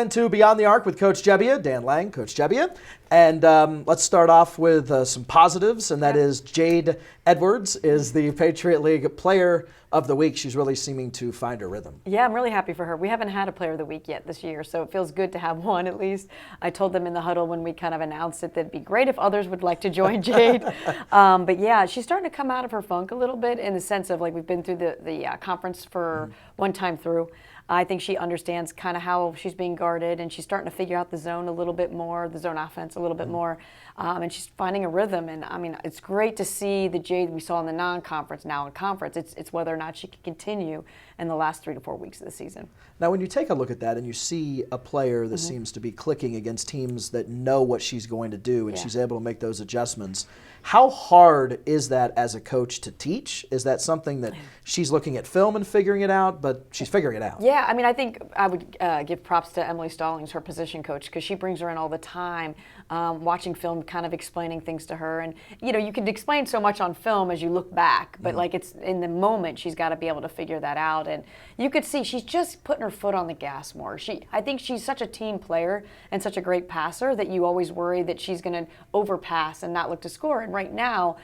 into Beyond the Arc with Coach Gebbia, Dan Laing, Coach Gebbia. And let's start off with some positives, and that is Jade Edwards is the Patriot League Player of the Week. She's really seeming to find her rhythm. Yeah, I'm really happy for her. We haven't had a Player of the Week yet this year, so it feels good to have one at least. I told them in the huddle when we kind of announced it that it'd be great if others would like to join Jade. But yeah, she's starting to come out of her funk a little bit in the sense of like we've been through the conference for one time through. I think she understands kind of how she's being guarded, and she's starting to figure out the zone a little bit more, the zone offense a little bit more, and she's finding a rhythm. And I mean, it's great to see the Jade we saw in the non-conference now in conference. It's whether or not she can continue in the last 3 to 4 weeks of the season. Now, when you take a look at that and you see a player that seems to be clicking against teams that know what she's going to do, and she's able to make those adjustments, how hard is that as a coach to teach? Is that something that she's looking at film and figuring it out, but she's figuring it out? Yeah, I mean, I think I would give props to Emily Stallings, her position coach, because she brings her in all the time, watching film, kind of explaining things to her. And, you know, you can explain so much on film as you look back, but like it's in the moment, she's got to be able to figure that out. And you could see she's just putting her foot on the gas more. I think she's such a team player and such a great passer that you always worry that she's going to overpass and not look to score. And right now,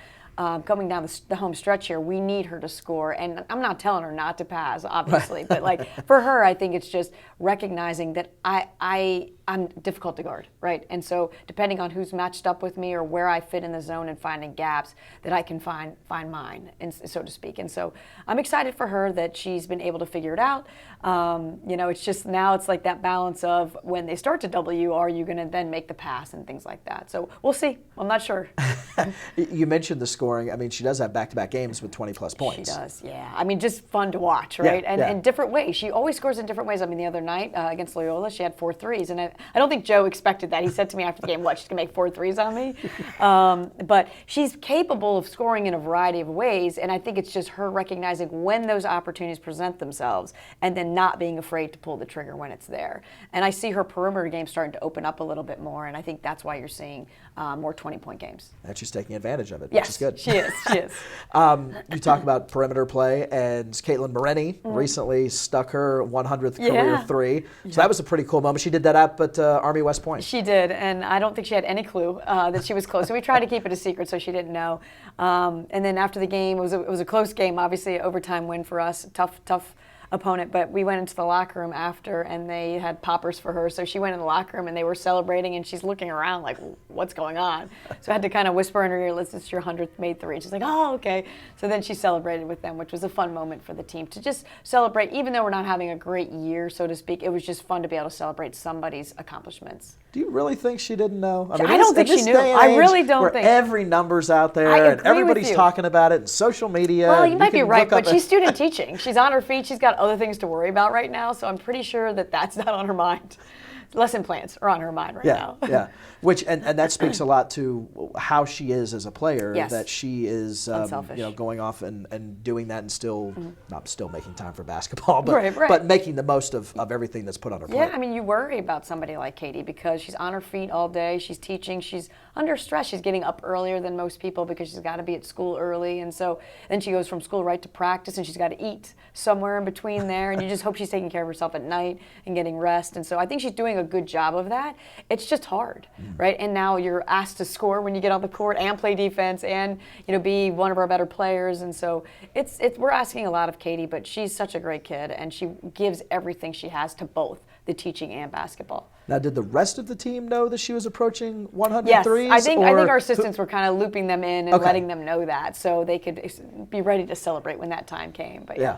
coming down the home stretch here, we need her to score. And I'm not telling her not to pass, obviously, but like for her, I think it's just recognizing that I'm difficult to guard, right? And so depending on who's matched up with me or where I fit in the zone and finding gaps, that I can find mine, and so to speak. And so I'm excited for her that she's been able to figure it out. You know, it's just now it's like that balance of when they start to double you, are you going to then make the pass and things like that? So we'll see. I'm not sure. You mentioned the scoring. I mean, she does have back-to-back games with 20-plus points. She does, yeah. I mean, just fun to watch, right? And in different ways. She always scores in different ways. I mean, the other night against Loyola, she had 4 threes, and I don't think Joe expected that. He said to me after the game, what, she's going to make 4 threes on me? But she's capable of scoring in a variety of ways, and I think it's just her recognizing when those opportunities present themselves and then not being afraid to pull the trigger when it's there. And I see her perimeter game starting to open up a little bit more, and I think that's why you're seeing more 20-point games. And she's taking advantage of it, yes, which is good. She is. She is. You talk about perimeter play, and Caitlin Moreni recently stuck her 100th career 3. So that was a pretty cool moment. She did that up at Army West Point. She did, and I don't think she had any clue that she was close. So we tried to keep it a secret so she didn't know. And then after the game, it was a close game, obviously an overtime win for us, tough opponent, but we went into the locker room after and they had poppers for her. So she went in the locker room and they were celebrating and she's looking around like, what's going on? So I had to kind of whisper in her ear, this is your 100th made 3. She's like, oh, okay. So then she celebrated with them, which was a fun moment for the team to just celebrate. Even though we're not having a great year, so to speak, it was just fun to be able to celebrate somebody's accomplishments. Do you really think she didn't know? I don't think she knew. I really don't think. Every number's out there and everybody's talking about it in social media. Well, you might be right, but she's student teaching. She's on her feet. She's got other things to worry about right now, so I'm pretty sure that that's not on her mind. Lesson plans are on her mind right now. Yeah, which and that speaks a lot to how she is as a player. Yes. That she is, unselfish. going off and doing that and still not still making time for basketball, but right. but making the most of everything that's put on her plate. Yeah, I mean, you worry about somebody like Katie because she's on her feet all day. She's teaching. She's under stress. She's getting up earlier than most people because she's got to be at school early, and so then she goes from school right to practice, and she's got to eat somewhere in between there. And you just hope she's taking care of herself at night and getting rest. And so I think she's doing a good job of that. It's just hard, right? And now you're asked to score when you get on the court and play defense and be one of our better players. And so it's we're asking a lot of Katie, but she's such a great kid and she gives everything she has to both the teaching and basketball. Now, did the rest of the team know that she was approaching 100 yes, threes? I think our assistants were kind of looping them in and letting them know that so they could be ready to celebrate when that time came. But yeah.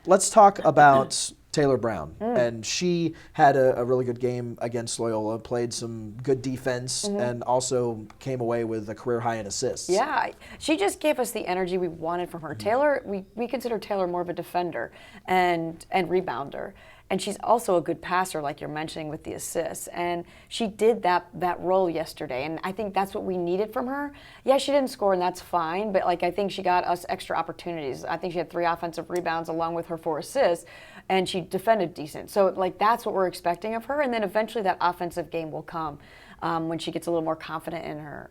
Let's talk about Taylor Brown, and she had a really good game against Loyola, played some good defense, and also came away with a career high in assists. Yeah, she just gave us the energy we wanted from her. Taylor, we consider Taylor more of a defender and rebounder. And she's also a good passer, like you're mentioning, with the assists. And she did that role yesterday, and I think that's what we needed from her. Yeah, she didn't score, and that's fine, but I think she got us extra opportunities. I think she had 3 offensive rebounds along with her 4 assists, and she defended decent. So that's what we're expecting of her, and then eventually that offensive game will come. When she gets a little more confident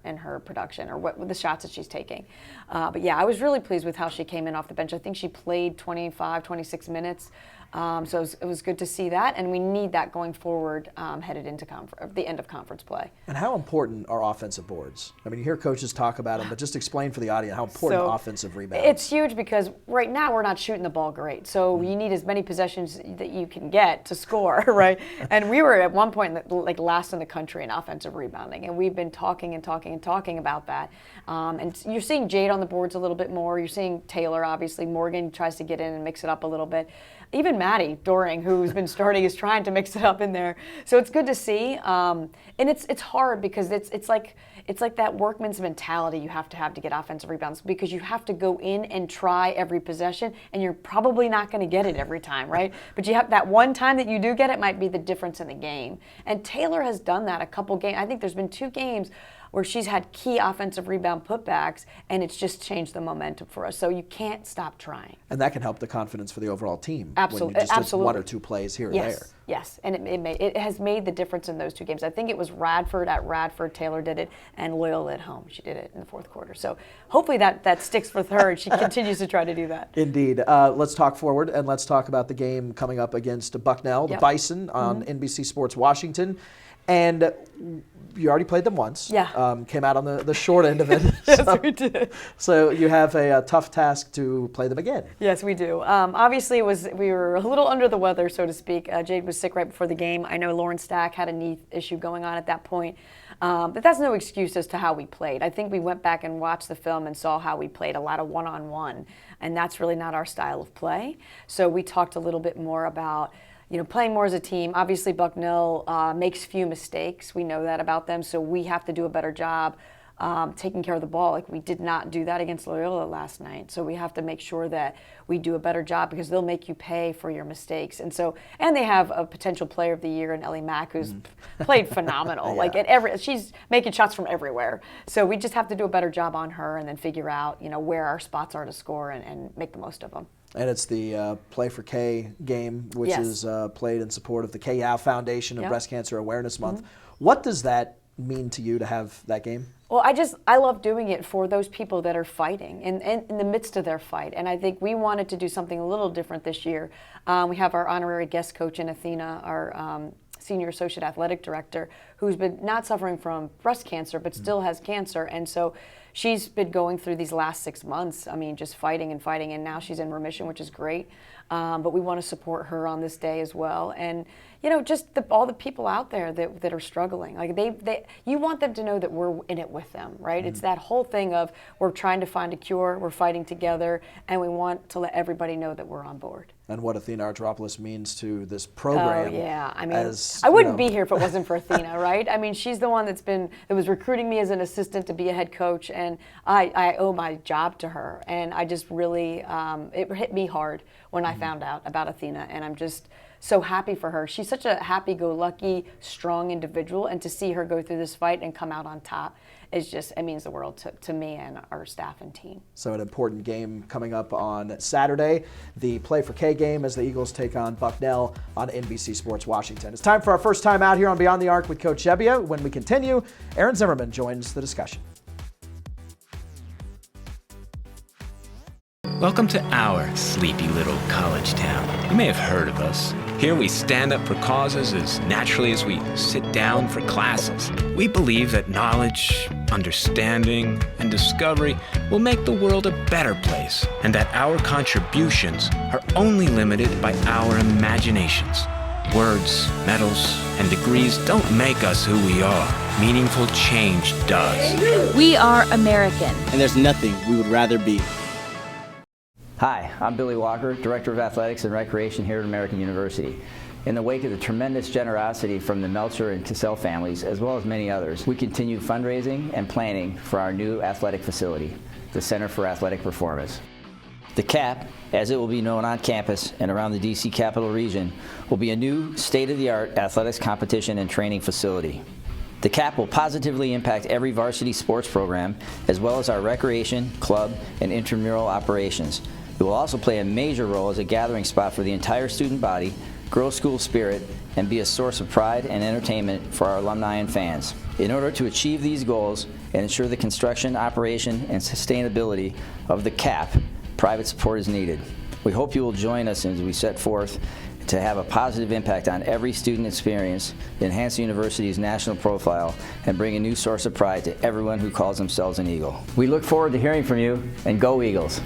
in her production or with the shots that she's taking. But yeah, I was really pleased with how she came in off the bench. I think she played 25, 26 minutes. So it was good to see that, and we need that going forward headed into the end of conference play. And how important are offensive boards? I mean, you hear coaches talk about them, but just explain for the audience how important offensive rebounds. It's huge because right now we're not shooting the ball great, so you need as many possessions that you can get to score, right? And we were at one point like last in the country in offensive rebounding, and we've been talking about that. And you're seeing Jade on the boards a little bit more. You're seeing Taylor, obviously. Morgan tries to get in and mix it up a little bit. Even Maddie Doring, who's been starting, is trying to mix it up in there. So it's good to see, and it's hard because it's like that workman's mentality you have to get offensive rebounds, because you have to go in and try every possession, and you're probably not going to get it every time, right? But you have that one time that you do get it might be the difference in the game. And Taylor has done that a couple games. I think there's been 2 games where she's had key offensive rebound putbacks, and it's just changed the momentum for us. So you can't stop trying. And that can help the confidence for the overall team. Absolutely. When you just Absolutely. did 1 or 2 plays here or there. Yes, and it has made the difference in those 2 games. I think it was Radford at Radford, Taylor did it, and Loyola at home. She did it in the 4th quarter. So hopefully that sticks with her, and she continues to try to do that. Indeed. Let's talk forward, and let's talk about the game coming up against Bucknell, the Bison, on NBC Sports Washington. And you already played them once. Yeah. Came out on the short end of it. Yes, we did. So you have a tough task to play them again. Yes, we do. Obviously, we were a little under the weather, so to speak. Jade was sick right before the game. I know Lauren Stack had a knee issue going on at that point. But that's no excuse as to how we played. I think we went back and watched the film and saw how we played, a lot of one-on-one. And that's really not our style of play. So we talked a little bit more about playing more as a team. Obviously, Bucknell makes few mistakes. We know that about them, so we have to do a better job taking care of the ball. Like, we did not do that against Loyola last night. So we have to make sure that we do a better job, because they'll make you pay for your mistakes. And they have a potential player of the year in Ellie Mack, who's played phenomenal. Like, she's making shots from everywhere. So we just have to do a better job on her, and then figure out where our spots are to score and make the most of them. And it's the Play for K game, which is played in support of the KYAW Foundation of Breast Cancer Awareness Month. What does that mean to you to have that game? Well, I love doing it for those people that are fighting and in the midst of their fight. And I think we wanted to do something a little different this year. We have our honorary guest coach in Athena, our senior associate athletic director, who's been not suffering from breast cancer, but still has cancer. And so she's been going through these last 6 months, just fighting, and now she's in remission, which is great. But we want to support her on this day as well. And, just all the people out there that are struggling. Like, you want them to know that we're in it with them, right? It's that whole thing of, we're trying to find a cure, we're fighting together, and we want to let everybody know that we're on board. And what Athena Artropoulos means to this program. Oh, yeah. I wouldn't be here if it wasn't for Athena, right? She's the one that was recruiting me as an assistant to be a head coach, and I owe my job to her. And I just really, it hit me hard when I found out about Athena, and I'm just so happy for her. She's such a happy-go-lucky, strong individual, and to see her go through this fight and come out on top, it means the world to me and our staff and team. So an important game coming up on Saturday, the Play for K game, as the Eagles take on Bucknell on NBC Sports Washington. It's time for our first time out here on Beyond the Arc with Coach Gebbia. When we continue, Arron Zimmerman joins the discussion. Welcome to our sleepy little college town. You may have heard of us. Here we stand up for causes as naturally as we sit down for classes. We believe that knowledge, understanding, and discovery will make the world a better place, and that our contributions are only limited by our imaginations. Words, medals, and degrees don't make us who we are. Meaningful change does. We are American. And there's nothing we would rather be. Hi, I'm Billy Walker, Director of Athletics and Recreation here at American University. In the wake of the tremendous generosity from the Melcher and Cassell families, as well as many others, we continue fundraising and planning for our new athletic facility, the Center for Athletic Performance. The CAP, as it will be known on campus and around the D.C. Capital Region, will be a new state-of-the-art athletics competition and training facility. The CAP will positively impact every varsity sports program, as well as our recreation, club, and intramural operations. It will also play a major role as a gathering spot for the entire student body, grow school spirit, and be a source of pride and entertainment for our alumni and fans. In order to achieve these goals and ensure the construction, operation, and sustainability of the CAP, private support is needed. We hope you will join us as we set forth to have a positive impact on every student experience, enhance the university's national profile, and bring a new source of pride to everyone who calls themselves an Eagle. We look forward to hearing from you, and go Eagles!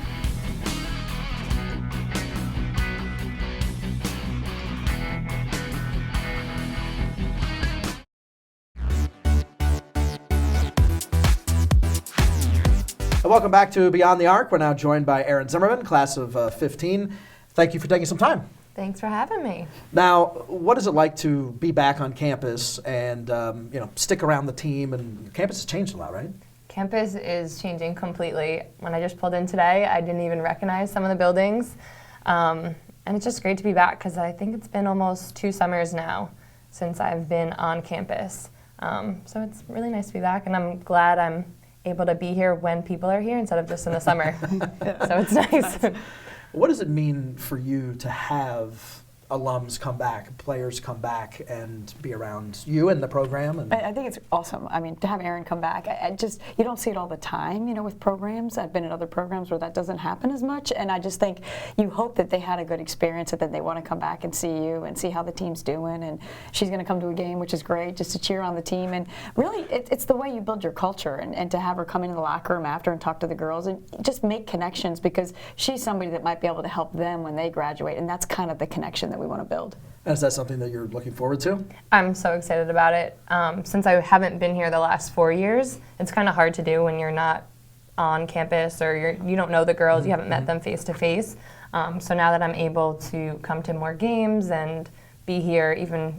Welcome back to Beyond the Arc. We're now joined by Arron Zimmerman, class of 15. Thank you for taking some time. Thanks for having me. Now, what is it like to be back on campus and stick around the team? And campus has changed a lot, right? Campus is changing completely. When I just pulled in today, I didn't even recognize some of the buildings. And it's just great to be back because I think it's been almost 2 summers now since I've been on campus. So it's really nice to be back, and I'm glad I'm able to be here when people are here instead of just in the summer. So it's nice. What does it mean for you to have alums come back, players come back, and be around you and the program? And I think it's awesome. I mean, to have Arron come back, you don't see it all the time, with programs. I've been in other programs where that doesn't happen as much, and I just think you hope that they had a good experience and that they want to come back and see you and see how the team's doing. And she's going to come to a game, which is great, just to cheer on the team. And really, it's the way you build your culture, and to have her come into the locker room after and talk to the girls and just make connections, because she's somebody that might be able to help them when they graduate, and that's kind of the connection that we want to build. And is that something that you're looking forward to? I'm so excited about it. Since I haven't been here the last 4 years, it's kind of hard to do when you're not on campus or you don't know the girls, you haven't met them face to face. So now that I'm able to come to more games and be here,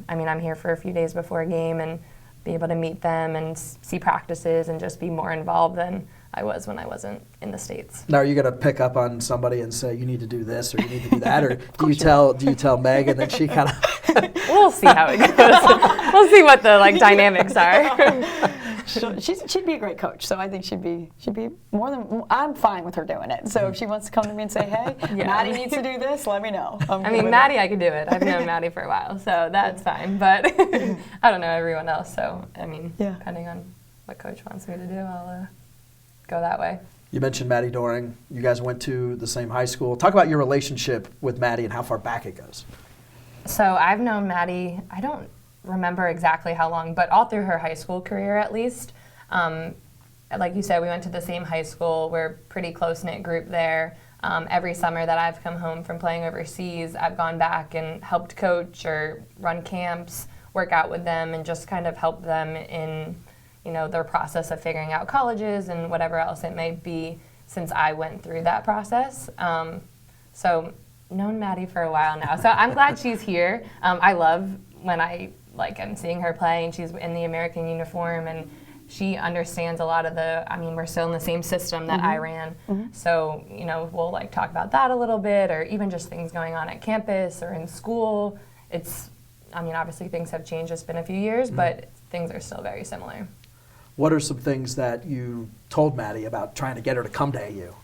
I'm here for a few days before a game and be able to meet them and see practices and just be more involved than I was when I wasn't in the States. Now, are you going to pick up on somebody and say, you need to do this or you need to do that? Or do you tell Megan that she kind of... We'll see how it goes. We'll see what the dynamics are. She'd be a great coach, so I think she'd be more than... I'm fine with her doing it. So if she wants to come to me and say, hey, Maddie needs to do this, let me know. Maddie, I could do it. I've known Maddie for a while, so that's fine. But I don't know everyone else, so depending on what coach wants me to do, I'll go that way. You mentioned Maddie Doring. You guys went to the same high school. Talk about your relationship with Maddie and how far back it goes. So I've known Maddie, I don't remember exactly how long, but all through her high school career at least. Like you said, we went to the same high school. We're a pretty close-knit group there. Every summer that I've come home from playing overseas, I've gone back and helped coach or run camps, work out with them, and just kind of help them in their process of figuring out colleges and whatever else it may be, since I went through that process. So known Maddie for a while now. So I'm glad she's here. I love when I'm seeing her play and she's in the American uniform, and she understands a lot of we're still in the same system that I ran. So, we'll talk about that a little bit, or even just things going on at campus or in school. Obviously things have changed. It's been a few years, but things are still very similar. What are some things that you told Maddie about trying to get her to come to AU?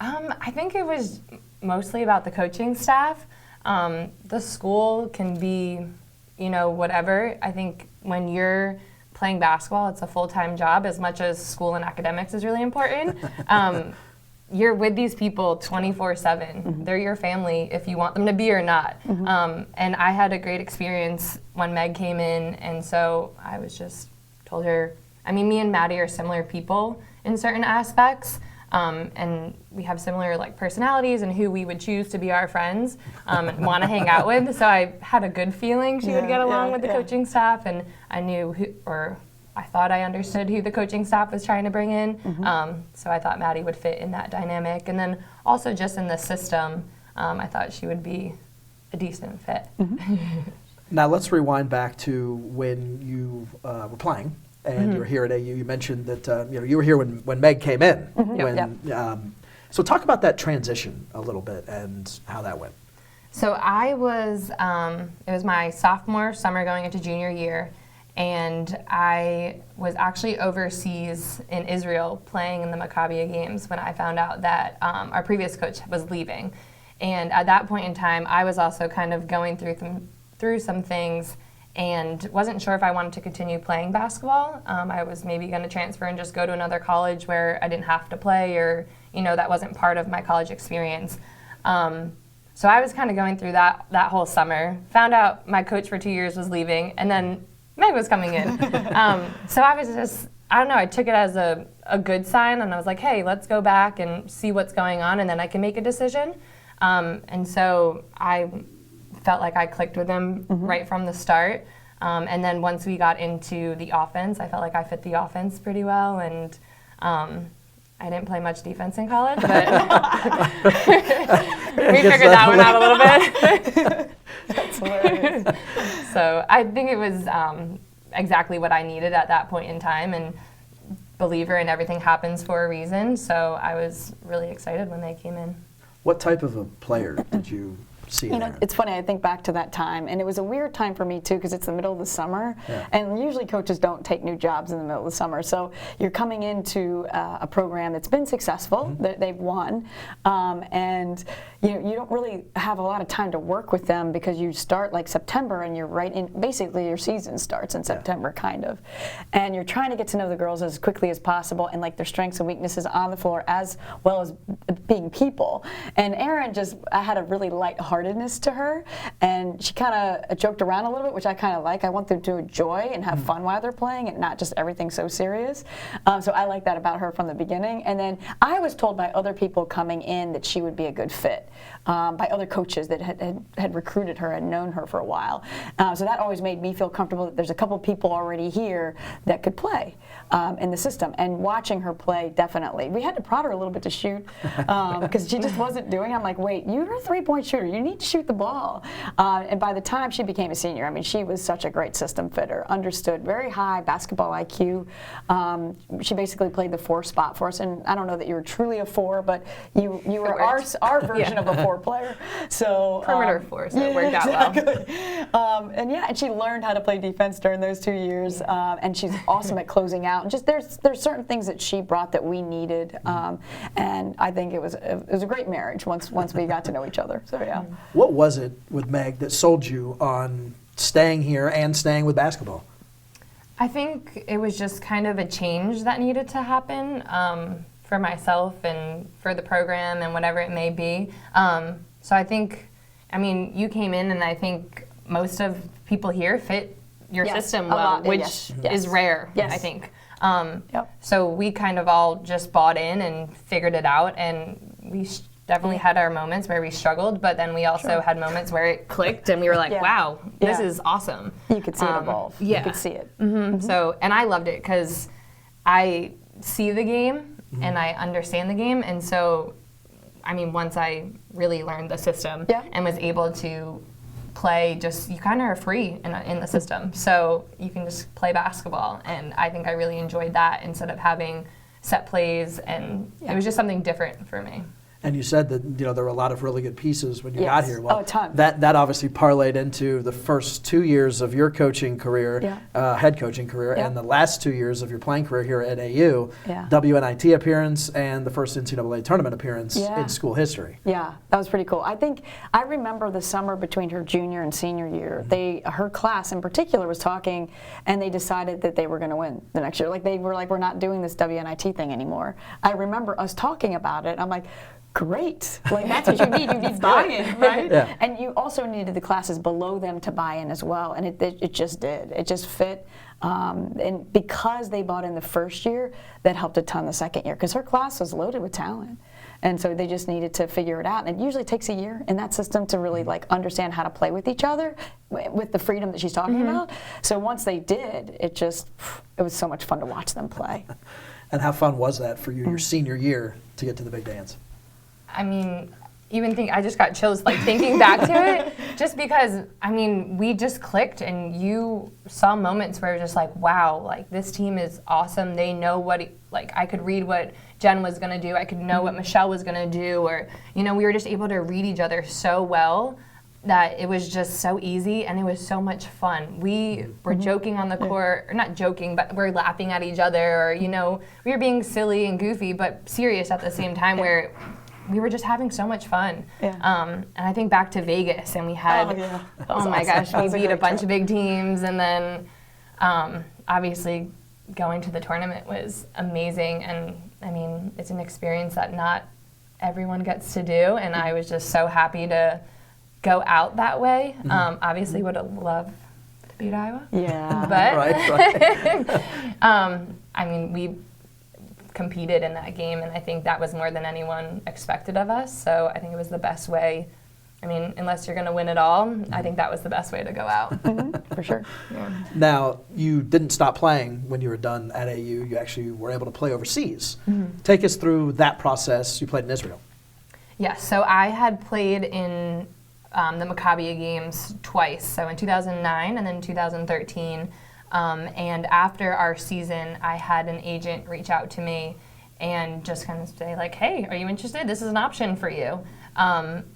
I think it was mostly about the coaching staff. The school can be, whatever. I think when you're playing basketball, it's a full-time job as much as school and academics is really important. You're with these people 24/7. They're your family if you want them to be or not. And I had a great experience when Meg came in, and so I was just told her, me and Maddie are similar people in certain aspects, and we have similar personalities and who we would choose to be our friends and want to hang out with. So I had a good feeling she would get along with the coaching staff, and I knew I thought I understood who the coaching staff was trying to bring in. So I thought Maddie would fit in that dynamic. And then also just in the system, I thought she would be a decent fit. Now let's rewind back to when you were playing. And you were here at AU. You mentioned that you were here when Meg came in. So talk about that transition a little bit and how that went. So I was, it was my sophomore summer going into junior year, and I was actually overseas in Israel playing in the Maccabi games when I found out that our previous coach was leaving. And at that point in time, I was also kind of going through some things and wasn't sure if I wanted to continue playing basketball. I was maybe going to transfer and just go to another college where I didn't have to play, or that wasn't part of my college experience. So I was kind of going through that whole summer. Found out my coach for 2 years was leaving, and then Meg was coming in. So I was just, I don't know, I took it as a good sign, and I was like, hey, let's go back and see what's going on, and then I can make a decision. And so I felt like I clicked with him right from the start. And then once we got into the offense, I felt like I fit the offense pretty well, and I didn't play much defense in college, but we figured that one out a little bit. That's hilarious. So I think it was exactly what I needed at that point in time, and believer in everything happens for a reason, so I was really excited when they came in. What type of a player did you see You know, there? it's funny, I think back to that time, and it was a weird time for me too, because it's the middle of the summer, Yeah. and usually coaches don't take new jobs in the middle of the summer. So you're coming into a program that's been successful, they've won, and you don't really have a lot of time to work with them because you start like September and you're right in, basically your season starts in September, kind of. And you're trying to get to know the girls as quickly as possible and like their strengths and weaknesses on the floor as well as being people. And Erin just had a really lightheartedness to her, and she kind of joked around a little bit, which I kind of like. I want them to enjoy and have fun while they're playing and not just everything so serious. So I like that about her from the beginning. And then I was told by other people coming in that she would be a good fit. By other coaches that had recruited her and known her for a while. So that always made me feel comfortable that there's a couple people already here that could play in the system. And watching her play, definitely. We had to prod her a little bit to shoot because she just wasn't doing it. I'm like, wait, you're a three-point shooter. You need to shoot the ball. And by the time she became a senior, I mean, she was such a great system fitter, understood very high basketball IQ. She basically played the 4 spot for us. And I don't know that you were truly a 4, but you were our version of a 4 player. So Perimeter 4, so it worked out well. And she learned how to play defense during those 2 years, and she's awesome at closing out. And just there's certain things that she brought that we needed, and I think it was a great marriage once we got to know each other. So yeah. What was it with Meg that sold you on staying here and staying with basketball? I think it was just kind of a change that needed to happen for myself and for the program and whatever it may be. So I think, I mean, you came in and I think most of people here fit your system well, which is rare, I think. So we kind of all just bought in and figured it out, and we definitely had our moments where we struggled, but then we also had moments where it clicked and we were like, wow, this is awesome. You could see it evolve. Yeah. You could see it. So, and I loved it because I see the game and I understand the game, and so, I mean, once I really learned the system and was able to play, just you kind of are free in the system, so you can just play basketball, and I think I really enjoyed that instead of having set plays, and it was just something different for me. And you said that there were a lot of really good pieces when you got here. Well, a ton. That obviously parlayed into the first 2 years of your coaching career, head coaching career, and the last 2 years of your playing career here at AU, WNIT appearance and the first NCAA tournament appearance in school history. Yeah, that was pretty cool. I remember the summer between her junior and senior year. Her class in particular was talking, and they decided that they were going to win the next year. Like they were like, we're not doing this WNIT thing anymore. I remember us talking about it. I'm like, great. Like that's what you need. You need buy-in, right? Yeah. And you also needed the classes below them to buy in as well. And it just did. It just fit. And because they bought in the first year, that helped a ton the second year because her class was loaded with talent. And so they just needed to figure it out. And it usually takes a year in that system to really like understand how to play with each other with the freedom that she's talking about. So once they did, it was so much fun to watch them play. And how fun was that for you your senior year to get to the big dance? I mean, I just got chills like thinking back to it, just because, I mean, we just clicked and you saw moments where it was just like, wow, like this team is awesome. They know I could read what Jen was going to do. I could know what Michelle was going to do, or, we were just able to read each other so well that it was just so easy and it was so much fun. We were joking on the court, or not joking, but we're laughing at each other, or, we were being silly and goofy, but serious at the same time where we were just having so much fun. And I think back to Vegas, and we had, my gosh, we beat a bunch of big teams, and then obviously going to the tournament was amazing. And I mean, it's an experience that not everyone gets to do, and I was just so happy to go out that way. Obviously would have loved to beat Iowa. Yeah. But Right. I mean, we competed in that game, and I think that was more than anyone expected of us. So I think it was the best way. I mean, unless you're going to win it all, I think that was the best way to go out. For sure. Now, you didn't stop playing when you were done at AU. You actually were able to play overseas. Take us through that process. You played in Israel. Yes, so I had played in the Maccabi games twice, so in 2009 and then 2013. And after our season, I had an agent reach out to me and just kind of say like, hey, are you interested? This is an option for you.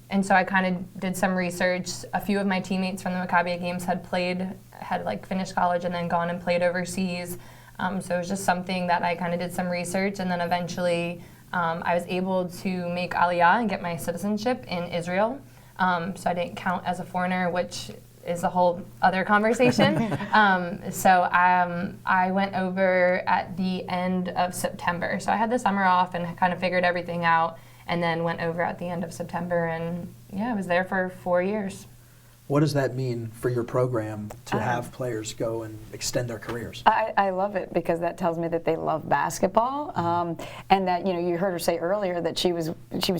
And so I kind of did some research. A few of my teammates from the Maccabi games had like finished college and then gone and played overseas. So it was just something that I kind of did some research, and then eventually I was able to make Aliyah and get my citizenship in Israel. So I didn't count as a foreigner, which is a whole other conversation. So I went over at the end of September. So I had the summer off and kind of figured everything out, and then went over at the end of September, and yeah, I was there for 4 years. What does that mean for your program to have players go and extend their careers? I love it because that tells me that they love basketball, and that you heard her say earlier that she was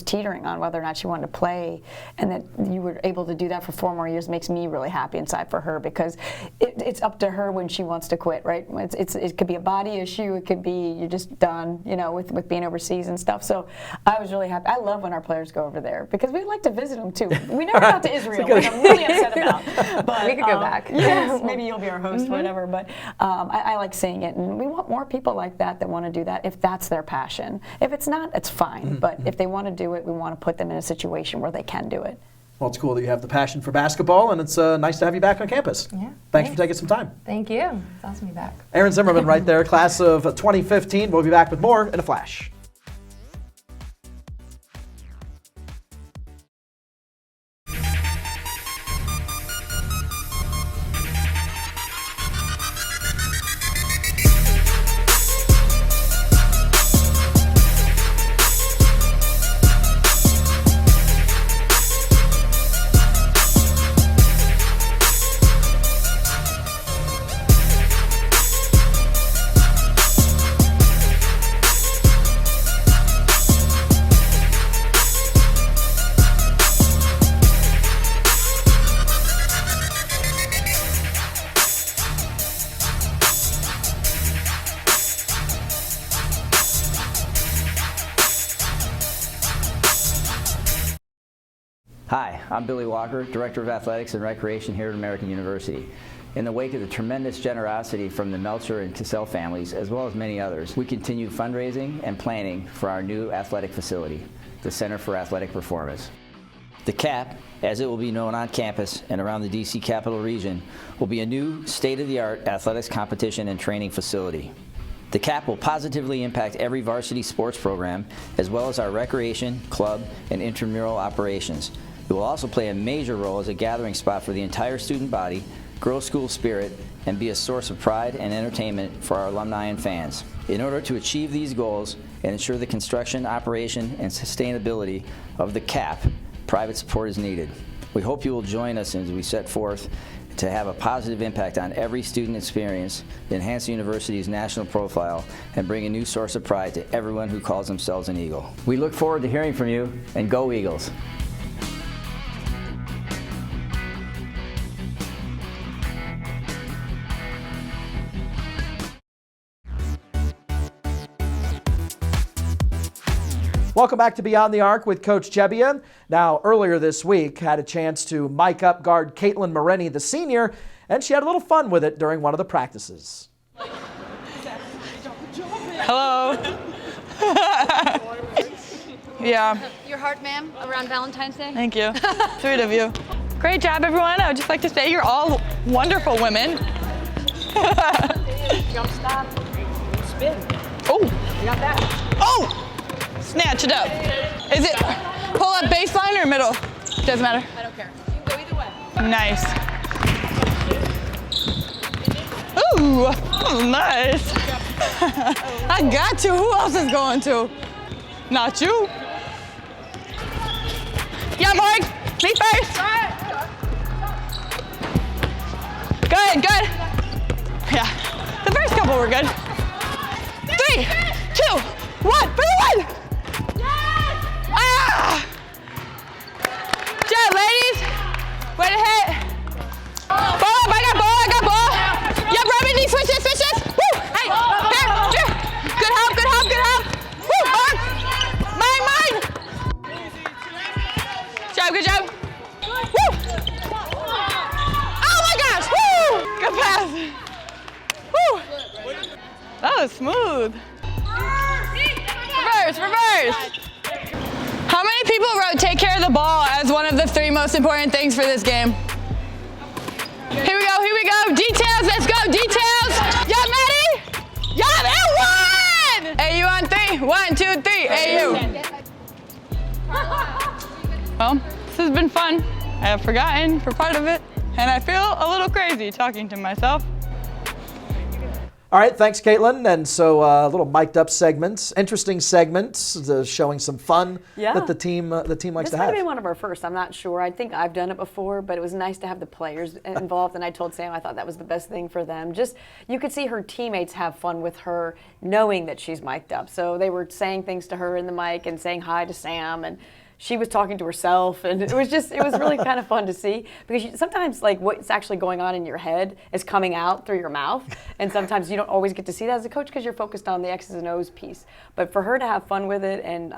teetering on whether or not she wanted to play, and that you were able to do that for 4 more years makes me really happy inside for her, because it's up to her when she wants to quit, right? It could be a body issue, it could be you're just done, with being overseas and stuff. So I was really happy. I love when our players go over there because we like to visit them too. We never got to Israel, which I'm really upset about. But we could go back. Yes, maybe you'll be our host, whatever. But I like seeing it, and we want more people like that want to do that if that's their passion. If it's not, it's fine. But if they want to do it, we want to put them in a situation where they can do it. Well, it's cool that you have the passion for basketball, and it's nice to have you back on campus. Yeah. Thanks for taking some time. Thank you. It's awesome to be back. Arron Zimmerman right there, class of 2015. We'll be back with more in a flash. Hi, I'm Billy Walker, Director of Athletics and Recreation here at American University. In the wake of the tremendous generosity from the Meltzer and Cassell families, as well as many others, we continue fundraising and planning for our new athletic facility, the Center for Athletic Performance. The CAP, as it will be known on campus and around the DC Capital Region, will be a new state-of-the-art athletics competition and training facility. The CAP will positively impact every varsity sports program, as well as our recreation, club, and intramural operations. It will also play a major role as a gathering spot for the entire student body, grow school spirit, and be a source of pride and entertainment for our alumni and fans. In order to achieve these goals and ensure the construction, operation, and sustainability of the CAP, private support is needed. We hope you will join us as we set forth to have a positive impact on every student experience, enhance the university's national profile, and bring a new source of pride to everyone who calls themselves an Eagle. We look forward to hearing from you, and go Eagles! Welcome back to Beyond the Arc with Coach Gebbia. Now, earlier this week, had a chance to mic up guard Caitlin Morenny, the senior, and she had a little fun with it during one of the practices. Hello. Yeah. Your heart, ma'am, around Valentine's Day? Thank you. Sweet of you. Great job, everyone. I would just like to say you're all wonderful women. Jump stop. Spin. Oh. You got that? Oh! Snatch it up. Is it pull up baseline or middle? Doesn't matter. I don't care. You can go either way. Nice. Ooh, oh, nice. I got you. Who else is going to? Not you. Yeah, Morg. Me first. Good, good. Yeah. The first couple were good. 3, 2, 1. For the win. Ah! Good job, ladies. Way to hit. Ball up. I got ball. I got ball. Yeah, Robin, these switches. Woo! Hey, here. Good help. Woo! Mine. Good job. Woo! Oh my gosh! Woo! Good pass. Woo! That was smooth. Reverse. How many people wrote take care of the ball as one of the 3 most important things for this game? Here we go. Details, let's go, details. Yeah, Maddie. Yeah, that one! AU on 3. 1, 2, 3. AU. Well, this has been fun. I have forgotten for part of it, and I feel a little crazy talking to myself. All right, thanks, Caitlin. And so a little mic'd up segments, interesting segments, showing some fun that the team likes This to might have. have been one of our first. I'm not sure. I think I've done it before, but it was nice to have the players involved. And I told Sam I thought that was the best thing for them. Just you could see her teammates have fun with her, knowing that she's mic'd up. So they were saying things to her in the mic and saying hi to Sam, and she was talking to herself, and it was really kind of fun to see, because sometimes like what's actually going on in your head is coming out through your mouth, and sometimes you don't always get to see that as a coach because you're focused on the X's and O's piece. But for her to have fun with it and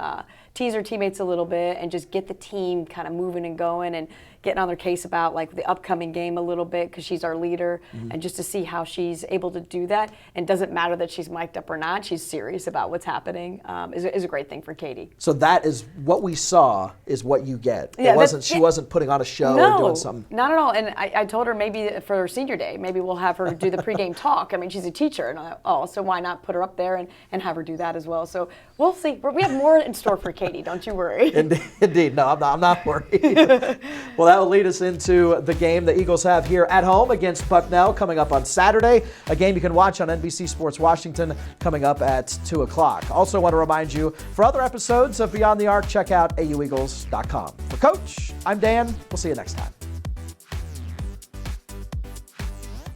tease her teammates a little bit and just get the team kind of moving and going and getting on their case about like the upcoming game a little bit, because she's our leader, and just to see how she's able to do that, and doesn't matter that she's mic'd up or not, she's serious about what's happening, is a great thing for Katie. So that is what we saw is what you get. Yeah, She wasn't putting on a show or doing something. Not at all. And I told her maybe for her senior day, maybe we'll have her do the pregame talk. I mean, she's a teacher, and so why not put her up there and have her do that as well? So we'll see. We have more in store for Katie. Don't you worry. Indeed. No, I'm not worried. Well, that will lead us into the game the Eagles have here at home against Bucknell coming up on Saturday, a game you can watch on NBC Sports Washington coming up at 2 o'clock. Also want to remind you, for other episodes of Beyond the Arc, check out aueagles.com. For Coach, I'm Dan. We'll see you next time.